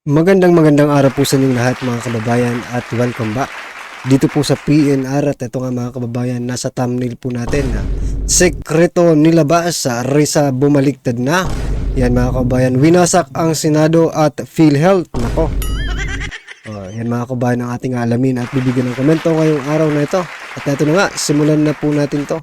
Magandang araw po sa inyong lahat mga kababayan at welcome back dito po sa PNR. At ito nga mga kababayan, nasa thumbnail po natin na sekreto nilabas sa Risa bumaliktad na. Yan mga kababayan, winasak ang Senado at PhilHealth. Nako, yan mga kababayan ang ating alamin at bibigyan ng komento ngayong araw na ito. At ito na nga, simulan na po natin to.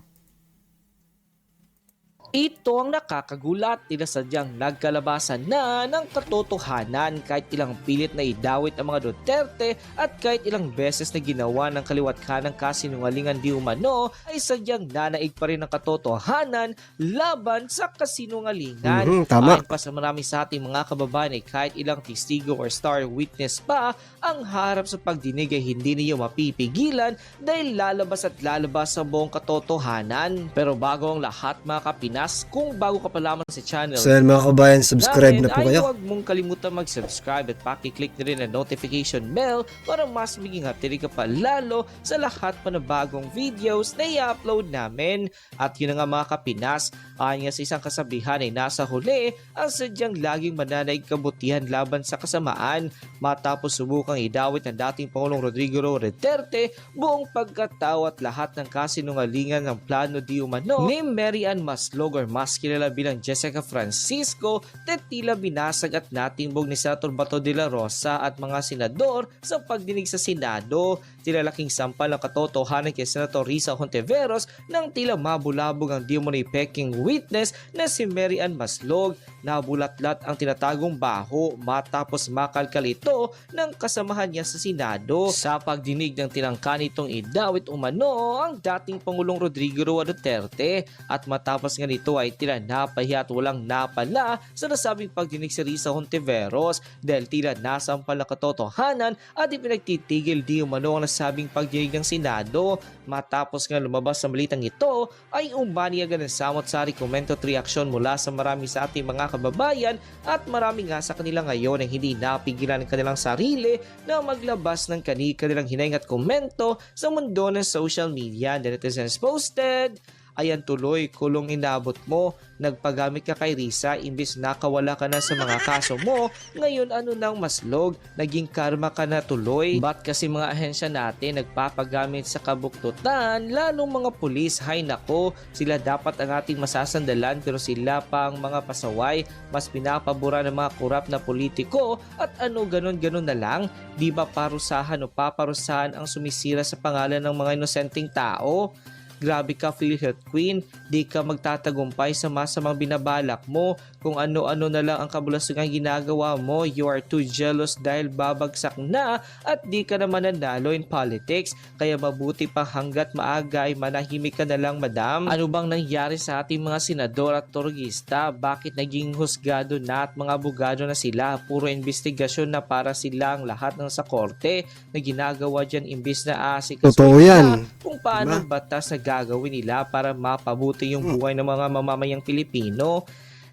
Ito ang nakakagulat, tinasadyang nagkalabasan na ng katotohanan kahit ilang pilit na idawit ang mga Duterte at kahit ilang beses na ginawa ng kaliwat kanang kasinungalingan di umano ay sadyang nanaig pa rin ang katotohanan laban sa kasinungalingan. Tama. Ayon pa sa marami sa ating mga kababayan ay kahit ilang testigo or star witness pa ang harap sa pagdinig ay hindi niyo mapipigilan dahil lalabas at lalabas sa buong katotohanan. Pero bago ang lahat mga Kapinas, kung bago ka pa lamang sa channel So yan mga kababayan, subscribe na po ay kayo. huwag mong kalimutan mag-subscribe at pakiclick na rin ang notification bell para mas maging updated ka pa lalo sa lahat pa na bagong videos na i-upload namin. At yun nga mga Kapinas, ayon nga sa isang kasabihan ay nasa huli ang sadyang laging mananaig kabutihan laban sa kasamaan. Matapos subukang idawit ng dating Pangulong Rodrigo Duterte buong pagkatao at lahat ng kasinungalingan ng plano di umano ni Mary Ann Maslog or mas kilala bilang Jessica Francisco, tila binasag at natimbog ni Senator Bato de la Rosa at mga senador sa pagdinig sa Senado. Tila laking sampal ng katotohanan kay Senator Risa Hontiveros nang tila mabulabog ang di umano'y peking witness na si Mary Ann Maslog. Nabulatlat ang tinatagong baho matapos makalkal ito ng kasamahan niya sa Senado. Sa pagdinig ng tinangka nitong idawit umano ang dating Pangulong Rodrigo Duterte at matapos nga nito ay tila napahiya at walang napala sa nasabing pagdinig si Risa Hontiveros dahil tila nasampal na katotohanan at ipinagtitigil di umano ang nasabing pagdinig ng Senado. Matapos nga lumabas sa balitang ito ay umani agad ng samot-sari komento at reaksyon mula sa marami sa ating mga kababayan at marami nga sa kanila ngayon ay hindi napigilan ng kanilang sarili na maglabas ng kanilang hinaing at komento sa mundo ng social media. The netizens posted, ayan tuloy, kulong inabot mo, nagpagamit ka kay Risa imbis nakawala ka na sa mga kaso mo, ngayon ano nang Maslog, naging karma ka na tuloy. Ba't kasi mga ahensya natin nagpapagamit sa kabuktutan, lalong mga pulis, hay nako, sila dapat ang ating masasandalan pero sila pang mga pasaway, mas pinapabura ng mga korap na politiko at ano ganon-ganon na lang, di ba parusahan o paparusahan ang sumisira sa pangalan ng mga inosenteng tao? Grabe ka PhilHealth Queen, di ka magtatagumpay sa masamang binabalak mo, kung ano-ano na lang ang kabulasungan ginagawa mo, you are too jealous dahil babagsak na at di ka naman nanalo in politics, kaya mabuti pa hanggat maaga ay manahimik ka na lang madam. Ano bang nangyari sa ating mga senador at torgista? Bakit naging husgado na at mga abogado na sila? Puro investigasyon na para sila ang lahat ng sa korte na ginagawa dyan imbis na Totoo yan. Kung paano batas na gagawin nila para mapabuti yung buhay ng mga mamamayang Pilipino.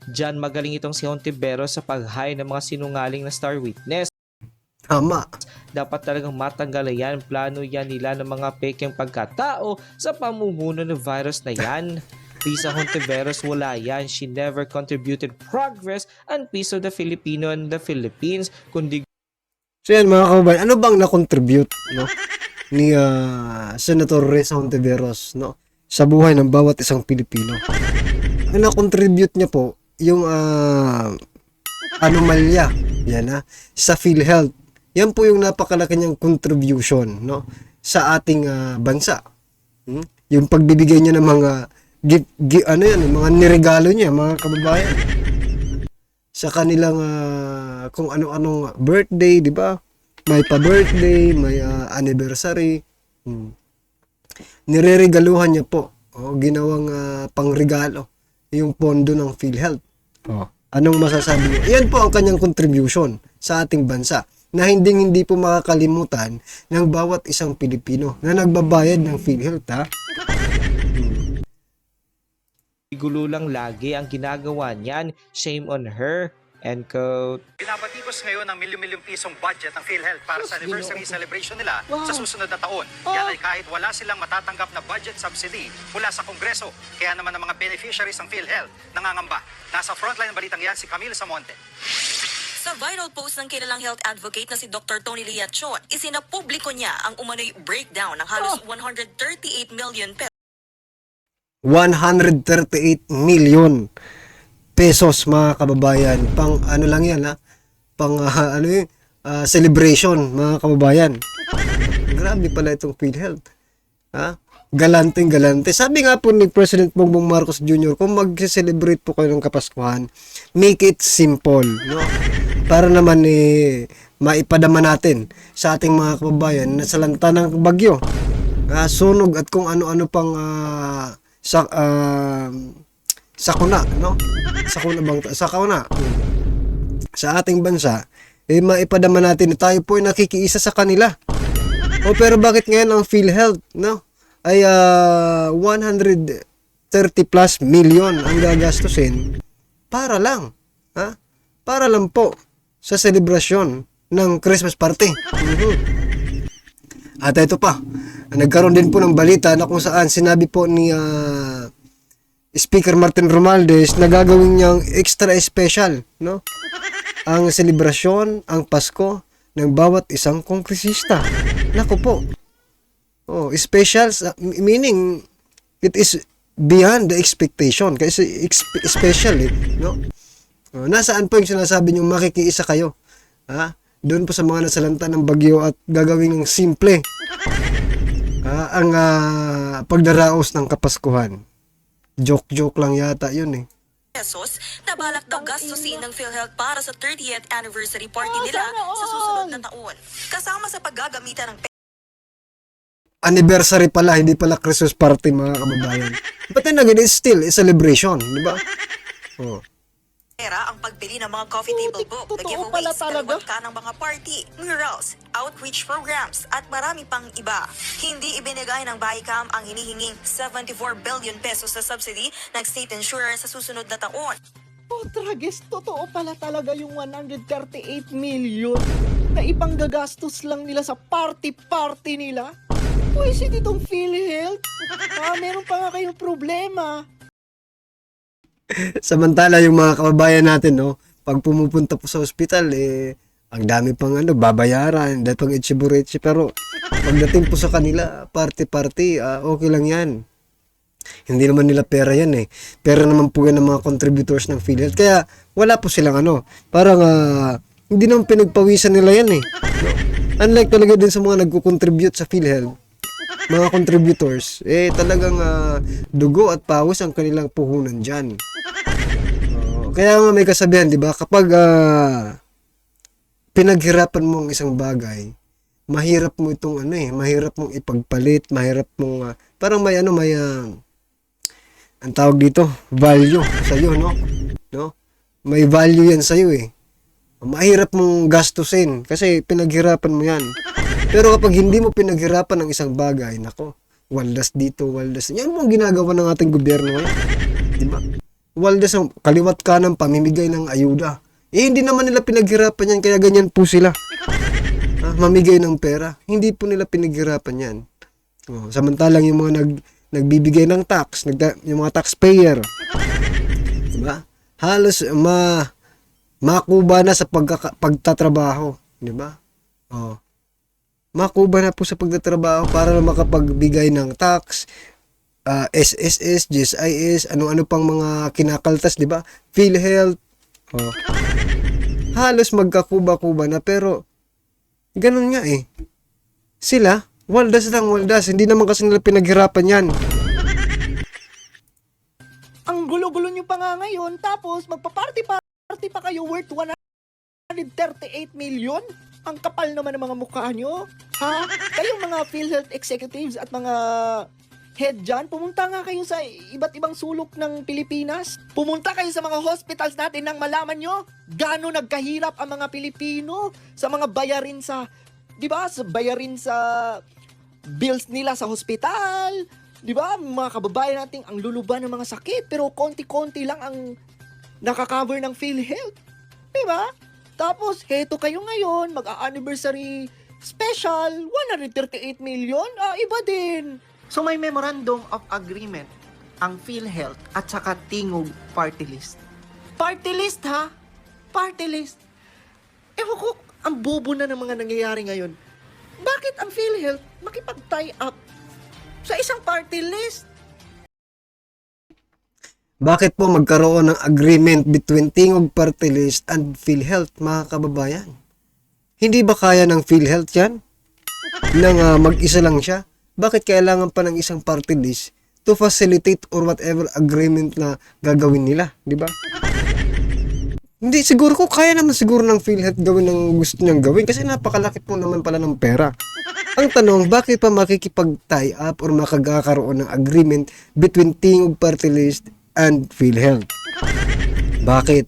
Diyan magaling itong si Hontiveros sa pag-hire ng mga sinungaling na star witness. Tama. Dapat talagang matanggal yan, plano yan nila ng mga pekeng pagkatao sa pamumuno ng virus na yan. Risa Hontiveros, wala yan. She never contributed progress and peace of the Filipino and the Philippines, kundi So yan mga kababayan, ano bang na-contribute ni Senator Risa Hontiveros sa buhay ng bawat isang Pilipino? Ang na-contribute niya po yung anomalya sa PhilHealth. Yan po yung napakalaki niyang contribution sa ating bansa. Yung pagbibigay niya ng mga mga niregalo niya mga kababayan sa kanilang kung ano-anong birthday, di ba? May pa-birthday, may anniversary. Nireregaluhan niya po. Ginawang pangregalo yung pondo ng PhilHealth. Anong masasabi niyo? Yan po ang kanyang contribution sa ating bansa na hindi po makakalimutan ng bawat isang Pilipino na nagbabayad ng PhilHealth. gulo lang lagi ang ginagawa niyan. Shame on her. End quote. Pinapatikos ngayon ng milyon-milyong pisong budget ng PhilHealth para sa anniversary celebration nila sa susunod na taon. Yan ay kahit wala silang matatanggap na budget subsidy mula sa Kongreso. Kaya naman ang mga beneficiaries ng PhilHealth nangangamba. Nasa frontline ng balitang yan si Camille Samonte. Sa viral post ng kilalang health advocate na si Dr. Tony Liachon, isinapubliko niya ang umano'y breakdown ng halos 138 million pesos 138 million pesos mga kababayan. Pang ano lang yan ha? Pang celebration mga kababayan. Grabe pala itong PhilHealth. Ha? Galante. Sabi nga po ni President Bongbong Marcos Jr., kung mag-celebrate po kayo ng Kapaskuhan, make it simple, no? Para naman maipadama natin sa ating mga kababayan na salanta ng bagyo, sunog at kung ano-ano pang sakuna, no? Sakuna sa ating bansa, maipadama natin na tayo po ay nakikiisa sa kanila. O pero bakit ngayon ang PhilHealth, no? Ay 130 plus million ang gagastusin para lang, ha? Para lang po sa selebrasyon ng Christmas party. At ito pa, nagkaroon din po ng balita na kung saan sinabi po ni Speaker Martin Romualdez na gagawin niyang extra special, no? Ang selebrasyon, ang Pasko ng bawat isang kongresista. Nako po. Oh, special meaning it is beyond the expectation kasi special no? Oh, nasaan po yung sinasabi niyo makikiisa kayo? Ha? Doon po sa mga nasalanta ng bagyo at gagawing simple ang pagdaraos ng Kapaskuhan. Joke lang yata yun eh. pesos na balak daw gastusin ng PhilHealth para sa 30th anniversary party nila sa susunod na taon. Kasama sa paggagamitan ng Anniversary pala, hindi pala Christmas party mga kababayan. But then again, it's still a celebration, di ba? Oh. pera ang pagbili ng mga coffee table book, the giveaways, kaliwat ka ng mga party, murals, outreach programs, at marami pang iba. Hindi ibinigay ng BICAM ang hinihinging 74 billion pesos na subsidy ng state insurance sa susunod na taon. Tragis, totoo pala talaga yung 138 million na ipanggagastos lang nila sa party-party nila. Pwede itong PhilHealth. Meron pa nga kayong problema. Samantala yung mga kababayan natin, no, pag pumupunta po sa ospital, ang dami pang babayaran, dahil pang itchiburechi, pero pagdating po sa kanila, party-party, okay lang yan. Hindi naman nila pera yan eh. Pera naman po yan ng mga contributors ng PhilHealth. Kaya wala po silang parang hindi naman pinagpawisan nila yan eh. No? Unlike talaga din sa mga nagko-contribute sa PhilHealth, mga contributors, talagang dugo at pawis ang kanilang puhunan dyan. Kaya nga may kasabihan, di ba? Kapag pinaghirapan mo ang isang bagay, mahirap mo itong mahirap mong ipagpalit, mahirap mong parang may ang tawag dito, value sa iyo, no? May value yan sa iyo eh. Mahirap mong gastusin kasi pinaghirapan mo yan. Pero kapag hindi mo pinaghirapan ang isang bagay, nako, waldas dito, waldas. Yan mo ang ginagawa ng ating gobyerno ngayon. Di ba? Waldas ang kaliwat kanan pamimigay ng ayuda. Hindi naman nila pinaghirapan yan, kaya ganyan po sila. Mamigay ng pera. Hindi po nila pinaghirapan yan. Samantalang yung mga nagbibigay ng tax, yung mga taxpayer, diba? Halos makuba na sa pagtatrabaho, diba? Makuba na po sa pagtatrabaho para na makapagbigay ng tax, SSS, GSIS, ano-ano pang mga kinakaltas, diba? PhilHealth, halos magkakuba-kuba na, pero ganun nga eh. Sila, waldas lang, waldas. Hindi naman kasi nila pinaghirapan yan. Ang gulo-gulo nyo pa nga ngayon, tapos magpa-party-party pa kayo worth 138 million? Ang kapal naman ng mga mukha nyo. Ha? Kayong mga PhilHealth executives at mga head dyan, pumunta nga kayo sa iba't ibang sulok ng Pilipinas. Pumunta kayo sa mga hospitals natin nang malaman nyo gaano nagkahirap ang mga Pilipino sa mga bayarin sa, di ba, sa bayarin sa bills nila sa hospital. Di ba, mga kababayan natin ang luluban ng mga sakit, pero konti-konti lang ang nakaka-cover ng PhilHealth. Di ba? Tapos, heto kayo ngayon, mag-anniversary special, 138 million, iba din. So may memorandum of agreement ang PhilHealth at saka Tingog Party List. Party list ha? Party list. Ewan ko, ang bobo na ng mga nangyayari ngayon. Bakit ang PhilHealth makipag-tie up sa isang party list? Bakit po magkaroon ng agreement between Tingog Party List and PhilHealth, mga kababayan? Hindi ba kaya ng PhilHealth yan? Nang mag-isa lang siya? Bakit kailangan pa ng isang party list to facilitate or whatever agreement na gagawin nila? Di ba? Hindi, siguro ko kaya naman siguro ng PhilHealth gawin ng gusto niyang gawin kasi napakalaki po naman pala ng pera. Ang tanong, bakit pa makikipag-tie up or makagkakaroon ng agreement between Tingog Party List and PhilHealth? Bakit?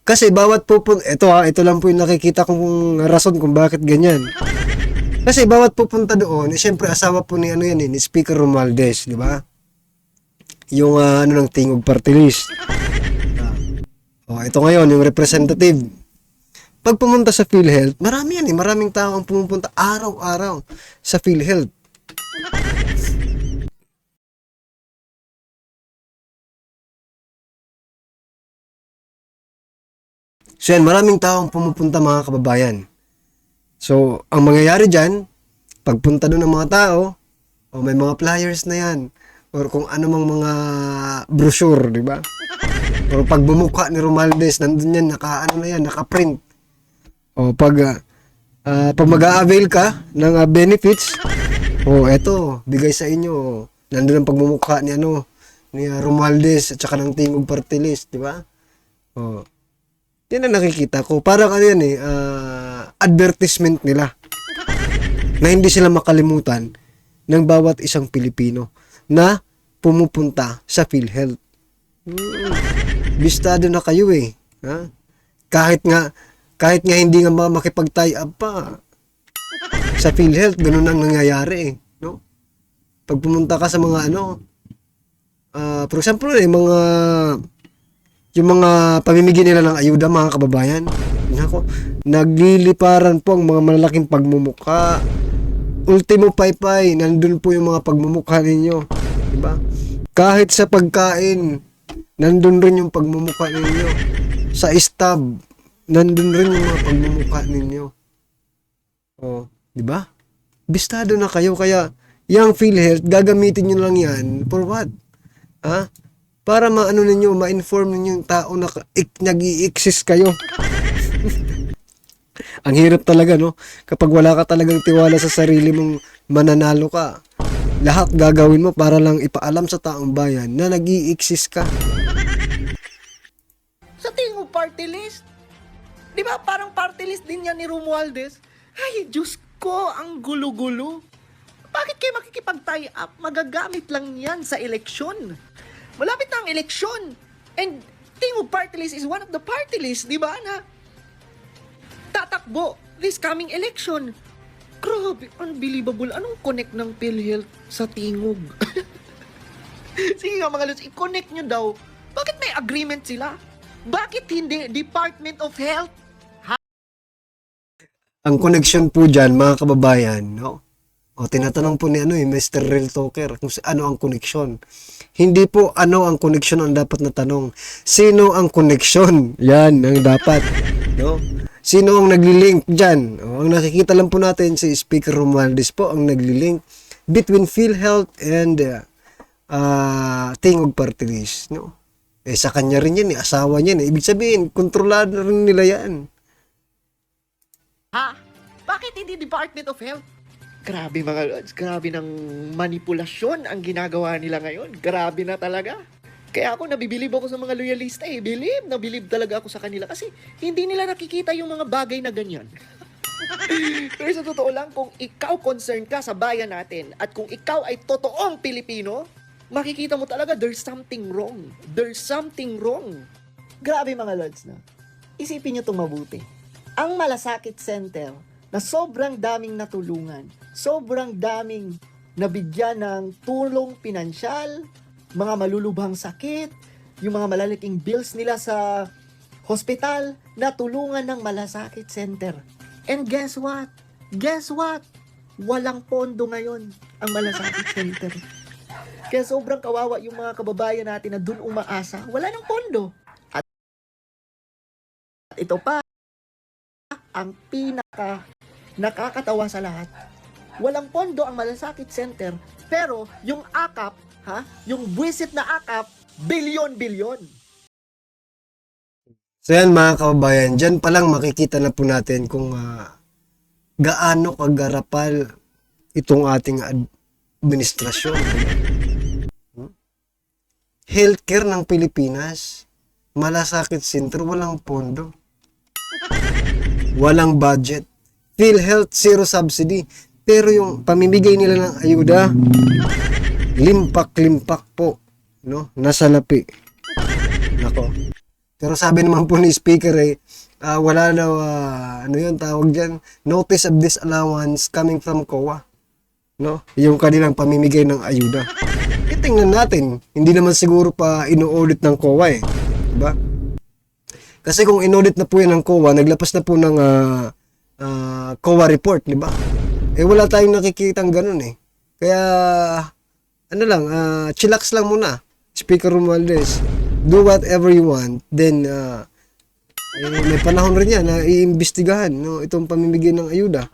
Kasi bawat ito lang po yung nakikita kong rason kung bakit ganyan. Kasi bawat pupunta doon, siyempre asawa po ni ni Speaker Romualdez, di ba? Yung ng Tingog Party List. Ito ngayon, yung representative. Pag pumunta sa PhilHealth, marami yan maraming tao ang pumupunta araw-araw sa PhilHealth. So yan, maraming tao ang pumupunta, mga kababayan. So, ang mangyayari dyan, pagpunta doon ng mga tao, may mga flyers na yan, or kung ano mang mga brochure, di ba? O pag bumukha ni Romualdez, nandun yan, naka-print. O pag mag-a-avail ka ng benefits, eto, bigay sa inyo. Nandun ang pagmumukha ni Romualdez at saka ng Tingog Party List, di ba? Yan ang nakikita ko. Parang advertisement nila na hindi sila makalimutan ng bawat isang Pilipino na pumupunta sa PhilHealth. Bistado na kayo ha? Kahit nga hindi nga makipag-tie up pa sa PhilHealth, ganun ang nangyayari no? Pag pumunta ka sa mga for example, yung mga pamimigay nila ng ayuda, mga kababayan, nagliliparan po ang mga malalaking pagmumukha. Ultimo paypay, nandun po yung mga pagmumukha ninyo, diba? Kahit sa pagkain, nandun rin yung pagmumukha ninyo. Sa stab, nandun rin yung mga pagmumukha ninyo. Diba? Bistado na kayo, kaya yung PhilHealth, gagamitin nyo lang yan for what? Para ma-inform ninyo yung tao na nag-i-exist kayo. Ang hirap talaga, no? Kapag wala ka talagang tiwala sa sarili mong mananalo ka, lahat gagawin mo para lang ipaalam sa taong bayan na nag-i-exist ka. Sa Tingog Party List? Di ba parang party list din yan ni Romualdez? Ay, Diyos ko, ang gulo-gulo. Bakit kayo makikipag-tie up? Magagamit lang yan sa eleksyon. Malapit na ang eleksyon. And Tingog Party List is one of the party lists, di ba, na tatakbo this coming election. Grabe, unbelievable. Anong connect ng PhilHealth sa Tingog? Sige nga mga lods, i-connect nyo daw. Bakit may agreement sila? Bakit hindi Department of Health? Ang connection po dyan, mga kababayan, no? Tinatanong po ni Mr. Real Talker kung ano ang connection. Hindi po ano ang connection ang dapat na tanong. Sino ang connection? Yan ang dapat, no? Sino ang nagli-link dyan? Ang nakikita lang po natin si Speaker Romualdez po ang nagli-link between PhilHealth and Tingog Party List, no? Sa kanya rin yan, asawa niyan. Ibig sabihin, kontrolado rin nila yan. Bakit hindi Department of Health? Grabe mga lods, grabe ng manipulasyon ang ginagawa nila ngayon. Grabe na talaga. Kaya ako, nabibilib ako sa mga loyalista Nabilib talaga ako sa kanila kasi hindi nila nakikita yung mga bagay na ganyan. Pero sa totoo lang, kung ikaw concerned ka sa bayan natin at kung ikaw ay totoong Pilipino, makikita mo talaga there's something wrong. There's something wrong. Grabe mga lods, no? Isipin nyo itong mabuti. Ang Malasakit Center na sobrang daming natulungan, sobrang daming nabigyan ng tulong pinansyal, mga malulubhang sakit, yung mga malalaking bills nila sa hospital, natulungan ng Malasakit Center. And guess what? Guess what? Walang pondo ngayon ang Malasakit Center. Kaya sobrang kawawa yung mga kababayan natin na dun umaasa, wala ng pondo. At ito pa, ang pinaka nakakatawa sa lahat. Walang pondo ang Malasakit Center, pero yung akap, yung buwisit na akap, bilyon-bilyon. So yan mga kababayan, dyan pa lang makikita na po natin kung gaano kagarapal itong ating administrasyon. Healthcare ng Pilipinas, Malasakit Center, walang pondo. Walang budget. PhilHealth, zero subsidy. Pero yung pamimigay nila ng ayuda, limpak-limpak po. No? Nasa lapi. Nako. Pero sabi naman po ni Speaker wala daw, ano yun tawag dyan, notice of disallowance coming from COA. No? Yung kanilang pamimigay ng ayuda. Tingnan natin, hindi naman siguro pa ino-audit ng COA Diba? Kasi kung in-audit na po yan ng COA, naglapas na po ng COA report, diba? Wala tayong nakikitang ganun Kaya, ano lang, chillax lang muna. Speaker Romualdez, do whatever you want, then may panahon rin yan na iimbestigahan itong pamimigay ng ayuda.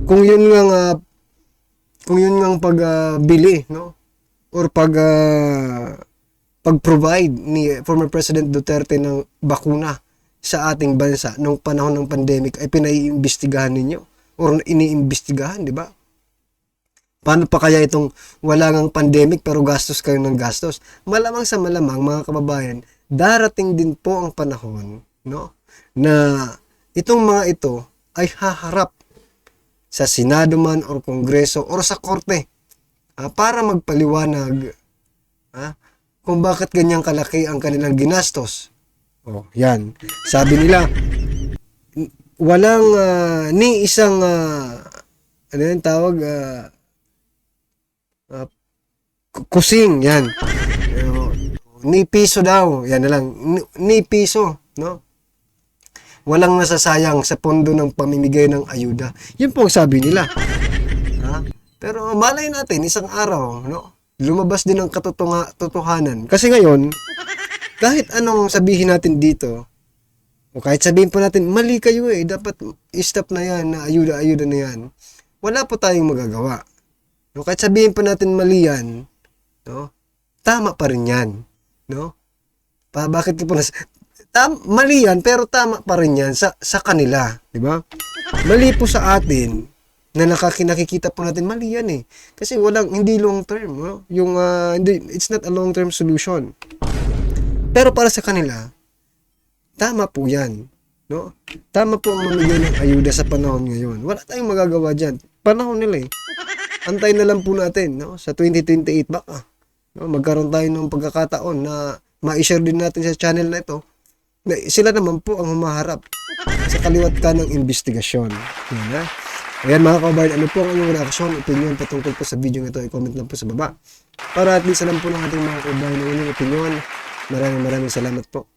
Kung yun ngang pagbili or pag-provide ni former President Duterte ng bakuna sa ating bansa nung panahon ng pandemic ay pinaiimbestigahan ninyo or iniimbestigahan, di ba? Paano pa kaya itong wala ngang pandemic pero gastos kayo ng gastos? Malamang sa malamang mga kababayan, darating din po ang panahon na itong mga ito ay haharap sa Senado man or Kongreso or sa Korte para magpaliwanag kung bakit ganyang kalaki ang kanilang ginastos. Yan. Sabi nila, walang ni isang ano yung tawag kusing, yan. Ni piso daw, yan na lang. Ni piso, no? Walang nasasayang sa pondo ng pamimigay ng ayuda. Yun po ang sabi nila. Pero malay natin, isang araw, lumabas din ang katotohanan. Kasi ngayon, kahit anong sabihin natin dito, o kahit sabihin po natin, mali kayo dapat i-stop na yan, na ayuda na yan. Wala po tayong magagawa. Kahit sabihin po natin mali yan, tama pa rin yan. Bakit ko po mali yan, pero tama pa rin yan sa kanila. Diba? Mali po sa atin, na nakikita po natin, mali yan Kasi hindi long term. It's not a long term solution. Pero para sa kanila, tama po yan. Tama po ang mamigay ng ayuda sa panahon ngayon. Wala tayong magagawa dyan. Panahon nila Antay na lang po natin sa 2028 baka. Magkaroon tayo ng pagkakataon na ma-share din natin sa channel na ito. Na sila naman po ang humaharap sa kaliwat ka ng investigasyon. Ayan mga kababayan, ano po ang inyong reaksyon, opinion patungkol po sa video nito, i-comment lang po sa baba. Para at least alam po ng ating mga kababayan ng inyong opinion. Maraming salamat po.